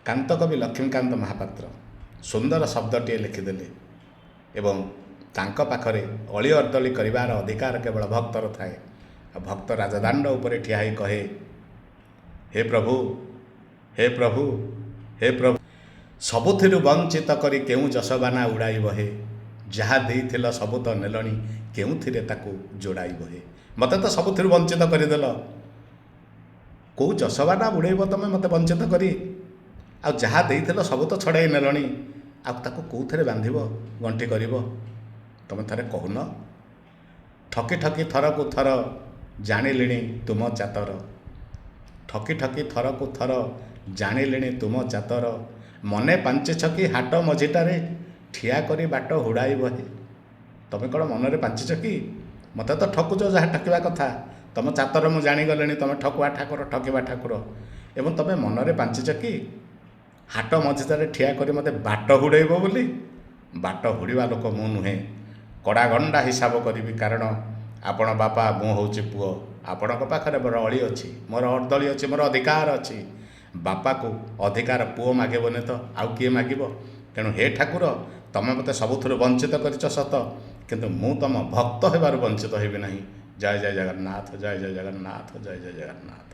କାନ୍ତକବି ଲକ୍ଷ୍ମୀକାନ୍ତ ମହାପାତ୍ର ସୁନ୍ଦର ଶବ୍ଦଟିଏ ଲେଖିଦେଲେ ଏବଂ ତାଙ୍କ ପାଖରେ ଅଳି ଅର୍ଦ୍ଦଳି କରିବାର ଅଧିକାର କେବଳ ଭକ୍ତର ଥାଏ। ଆଉ ଭକ୍ତ ରାଜଦାଣ୍ଡ ଉପରେ ଠିଆ ହୋଇ କହେ, ହେ ପ୍ରଭୁ, ହେ ପ୍ରଭୁ, ହେ ପ୍ରଭୁ, ସବୁଥିରୁ ବଞ୍ଚିତ କରି କେଉଁ ଯଶବାନା ଉଡ଼ାଇବ ହେ, ଯାହା ଦେଇଥିଲ ସବୁ ତ ନେଲଣି, କେଉଁଥିରେ ତାକୁ ଯୋଡ଼ାଇବ ହେ। ମୋତେ ତ ସବୁଥିରୁ ବଞ୍ଚିତ କରିଦେଲ, କେଉଁ ଯଶବାନା ଉଡ଼େଇବ ତମେ ମୋତେ ବଞ୍ଚିତ କରି? ଆଉ ଯାହା ଦେଇଥିଲ ସବୁ ତ ଛଡ଼ାଇ ନେଲଣି, ଆଉ ତାକୁ କେଉଁଥିରେ ବାନ୍ଧିବ, ଗଣ୍ଠି କରିବ? ତମେ ଥରେ କହୁନ। ଠକି ଠକି ଥରକୁ ଥର ଜାଣିଲିଣି ତୁମ ଚାତର, ଠକି ଠକି ଥରକୁ ଥର ଜାଣିଲିଣି ତୁମ ଚାତର, ମନେ ପାଞ୍ଚିଛ କି ହାଟ ମଝିଟାରେ ଠିଆ କରି ବାଟ ହୁଡ଼ାଇବ ହେ। ତମେ କ'ଣ ମନରେ ପାଞ୍ଚିଛ କି? ମୋତେ ତ ଠକୁଛ ଯାହା ଠକିବା କଥା। ତମ ଚାତର ମୁଁ ଜାଣିଗଲିଣି, ତମେ ଠକୁଆ ଠାକୁର, ଠକିବା ଠାକୁର। ଏବଂ ତମେ ମନରେ ପାଞ୍ଚିଛ କି ହାଟ ମଝିଟାରେ ଠିଆ କରି ମୋତେ ବାଟ ହୁଡ଼େଇବ ବୋଲି? ବାଟ ହୁଡ଼ିବା ଲୋକ ମୁଁ ନୁହେଁ। କଡ଼ାଗଣ୍ଡା ହିସାବ କରିବି, କାରଣ ଆପଣ ବାପା, ମୁଁ ହେଉଛି ପୁଅ। ଆପଣଙ୍କ ପାଖରେ ମୋର ଅଳି ଅଛି, ମୋର ଅର୍ଦ୍ଦଳି ଅଛି, ମୋର ଅଧିକାର ଅଛି। ବାପାକୁ ଅଧିକାର ପୁଅ ମାଗିବନି ତ ଆଉ କିଏ ମାଗିବ? ତେଣୁ ହେ ଠାକୁର, ତମେ ମୋତେ ସବୁଥିରୁ ବଞ୍ଚିତ କରିଛ ସତ, କିନ୍ତୁ ମୁଁ ତମ ଭକ୍ତ ହେବାରୁ ବଞ୍ଚିତ ହେବି ନାହିଁ। ଜୟ ଜୟ ଜଗନ୍ନାଥ, ଜୟ ଜୟ ଜଗନ୍ନାଥ, ଜୟ ଜୟ ଜଗନ୍ନାଥ।